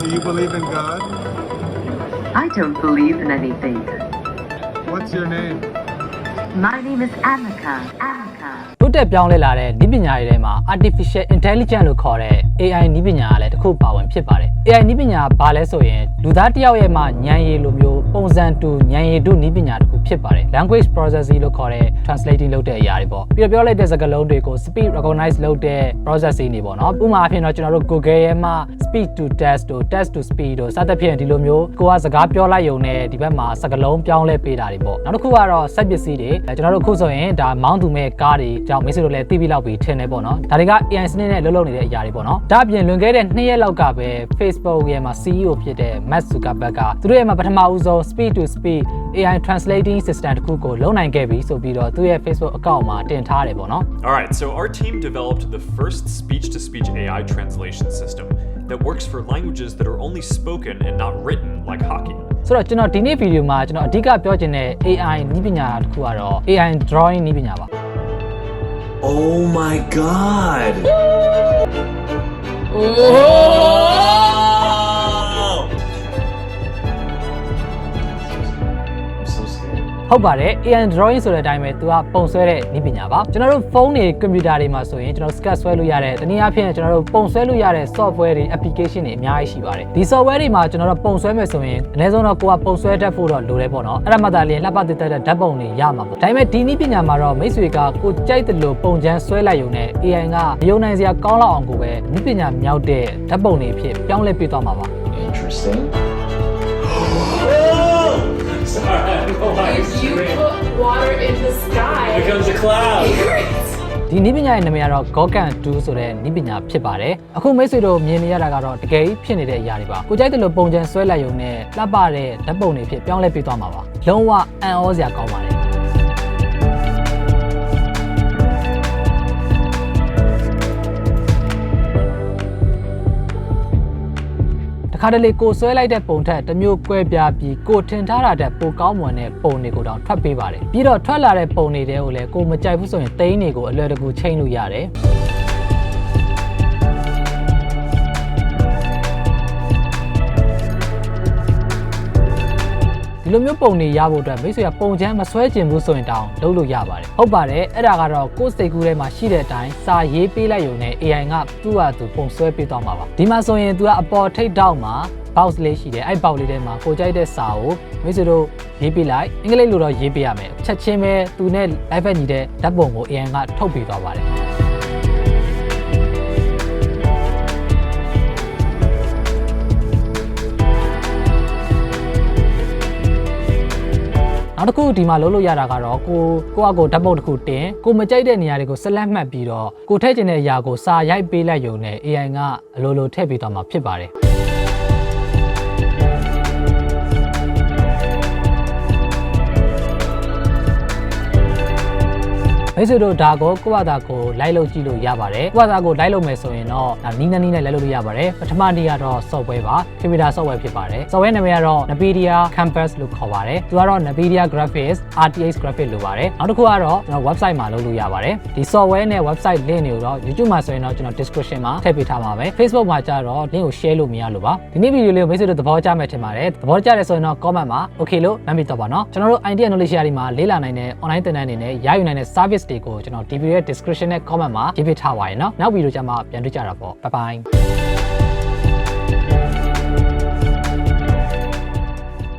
Do you believe in God? I don't believe in anything. What's your name? My name is 𝚃𝚑𝚊𝚗𝚔တိုးတက်ပြောင်းလဲလာတဲ့နည်းပညာတွေထဲမှာ artificial intelligence လို့ခေါ်တဲ့ AI နည်းပညာကလည်းတစ်ခုပါဝင်ဖြစ်ပါတယ် AI နည်းပညာဘာလဲဆိုရင်လူသားတစ်ယောက်ရဲ့မှာဉာဏ်ရည်လိုမျိုးပုံစံတူဉာဏ်ရည်တူနည်းပညာတစ်ခုဖြစ်ပါတယ် language processing လို့ခေါ်တဲ့ translating လုပ်တဲ့အရာတွေပေါ့ပြီးတော့ပြောလိုက်တဲ့စကားလုံးတွေကို speech recognize လုပ်တဲ့ processing တွေပေါ့နော်ဥပမာအဖြစ်တော့ကျွန်တော်တို့ Google ရဲ့မှာ speech to text တို့ text to speech တို့စသဖြင့်ဒီလိုမျိုးကိုကစကားပြောလိုက်ရုံနဲ့ဒီဘက်မှာစကားလုံးပြောင်းလဲပေးတာတွေပေါ့နောက်တစ်ခုကတော့စက်ပစ္စည်းတွေကျွန်တော်တို့အခုဆိုရင်ဒါမောင်းသူမဲ့ကားတွေကြောင့်မိတ်ဆွေတို့လည်းသိပြီးလောက်ပြီးထင်တယ်ပေါ့နော်ဒါတွေက AI စနစ်နဲ့လုပ်နေတဲ့အရာတွေပေါ့နော်ဒါအပြင်လွန်ခဲ့တဲ့2ရက်လောက်ကပဲ Facebook ရဲ့မှာ CEO ဖြစ်တဲ့ Mark Zuckerberg ကသူတို့ရဲ့မှာပထမဦးဆုံး speech to speech AI translating system တစ်ခုကိုလုပ်နိုင်ခဲ့ပြီဆိုပြီးတော့သူ့ရဲ့ Facebook account မှာတင်ထားတယ်ပေါ့နော် All right, so our team developed the first speech-to-speech AI translation system that works for languages that are only spoken and not written like hockey. ဆိုတော့ကျွန်တော်ဒီနေ့ဗီဒီယိုမှာကျွန်တော်အဓိကပြောချင်တဲ့ AI နည်းပညာတစ်ခုကတော့ AI drawing နည်းပညာပါ Oh my god! Oh! ဟုတ်ပါတယ် AI drawing ဆိုတဲ့အတိုင်းပဲသူကပုံဆွဲတဲ့နည်းပညာပါကျွန်တော်တို့ဖုန်းတွေကွန်ပျူတာတွေမှာဆိုရင်ကျွန်တော် sketch ဆွဲလို့ရတဲ့တနည်းအားဖြင့်ကျွန်တော်တို့ပုံဆွဲလို့ရတဲ့ software တွေ application တွေအများကြီးရှိပါတယ်ဒီ software တွေမှာကျွန်တော်တို့ပုံဆွဲမယ်ဆိုရင်အနည်းဆုံးတော့ကိုကပုံဆွဲတတ်ဖို့တော့လိုတယ်ပေါ့နော်အဲ့ဒါမှသာလျှင်လှပသစ်တဲ့ဓာတ်ပုံတွေရမှာပေါ့ဒါပေမဲ့ဒီနည်းပညာမှာတော့မိတ်ဆွေကကိုကြိုက်တယ်လို့ပုံချမ်းဆွဲလိုက်ရုံနဲ့ AI ကမယုံနိုင်စရာကောင်းလောက်အောင်ကိုပဲနည်းပညာမြောက်တဲ့ဓာတ်ပုံတွေအဖြစ်ပြောင်းလဲပေးသွားမှာပါ Interesting. If you put water in the sky, Here comes a cloud. ဒီနည်းပညာရဲ့နာမည်ကတော့ 𝚃𝚑𝚊𝚗 ဆိုတဲ့နည်းပညာဖြစ်ပါတယ်အခုမိတ်ဆွေတို့မြင်နေရတာကတော့တကယ်ဖြစ်နေတဲ့အရာတွေပါကိုကြိုက်တယ်လို့ပုံချမ်းဆွဲလိုက်ရုံနဲ့လှပတဲ့ဓာတ်ပုံတွေဖြစ်ပြောင်းလဲပေးသွားမှာပါလုံးဝအံ့ဩစရာကောင်းပါတယ်ခါတလေကိုဆွဲလိုက်တဲ့ပုံထက်တစ်မျိုးကွဲပြားပြီးကိုထင်ထားတာတဲ့ပိုကောင်းမွန်တဲ့ပုံတွေကိုတောင်ထွက်ပေးပါတယ်ပြီးတော့ထွက်လာတဲ့ပုံတွေတဲကိုလည်းကိုမကြိုက်ဘူးဆိုရင်တိန်းတွေကိုအလွယ်တကူချိန်လို့ရတယ်ဒီလိုမျိုးပုံတွေရဖို့အတွက်မိတ်ဆွေကပုံချမ်းမဆွဲကျင်ဘူးဆိုရင်တောင်လုပ်လို့ရပါတယ်ဟုတ်ပါတယ်အဲ့ဒါကတော့ကိုယ်စိတ်ကူးထဲမှာရှိတဲ့အတိုင်းစာရေးပေးလိုက်ရုံနဲ့ AI ကသူ့ဟာသူပုံဆွဲပေးသွားမှာပါဒီမှာဆိုရင်သူကအပေါ်ထိပ်တောက်မှာ box လေးရှိတယ်အဲ့ box လေးထဲမှာကိုကြိုက်တဲ့စာကိုမိတ်ဆွေတို့ရေးပေးလိုက်အင်္ဂလိပ်လိုတော့ရေးပေးရမယ်ချက်ချင်းပဲသူနဲ့ live ညီတဲ့ဓာတ်ပုံကို AI ကထုတ်ပေးသွားပါတယ်နောက်တစ်ခုဒီမှာလုပ်လို့ရတာကတော့ကိုကဓာတ်ပုံတစ်ခုတင်ကိုမကြိုက်တဲ့နေရာတွေကိုဆက်လက်မှတ်ပြီးတော့ကိုထည့်ချင်တဲ့အရာကိုစာရိုက်ပေးလိုက်ရုံနဲ့ AI ကအလိုလိုထည့်ပေးသွားမှာဖြစ်ပါတယ်မိတ်ဆွေတို့ဒါကိုကိုယ့်ဘာသာကိုလိုက်လုပ်ကြည့်လို့ရပါတယ်ကိုယ့်ဘာသာကိုလိုက်လုပ်မယ်ဆိုရင်တော့ဒါနီးနီးနဲ့လိုက်လုပ်လို့ရပါတယ်ပထမနေ့ကတော့ software ပါ computer software ဖြစ်ပါတယ် software နာမည်ကတော့ Nvidia Campus လို့ခေါ်ပါတယ်သူကတော့ Nvidia Graphics RTX Graphics လို့ပါတယ်နောက်တစ်ခုကတော့ကျွန်တော် website မှာလုပ်လို့ရပါတယ်ဒီ software နဲ့ website link တွေကိုတော့ YouTube မှာဆိုရင်တော့ကျွန်တော် description မှာထည့်ပေးထားပါမယ် Facebook မှာကျတော့ link ကို share လို့မရလို့ပါဒီနေ့ဗီဒီယိုလေးကိုမိတ်ဆွေတို့သဘောကျမယ်ထင်ပါတယ်သဘောကျတယ်ဆိုရင်တော့ comment မှာ okay လို့မှတ်ပြီးတော့ပါနော်ကျွန်တော်တို့ idea knowledge တွေမှာလေ့လာနိုင်တဲ့ online သင်တန်းတွေနဲ့ရယူနိုင်တဲ့ service တွေကိုကျွန်တော်ဒီဗီဒီယိုရဲ့ description နဲ့ comment မှာရေးပေးထားပါရနော်နောက်ဗီဒီယိုကျမှပြန်တွေ့ကြတာပေါ့ bye bye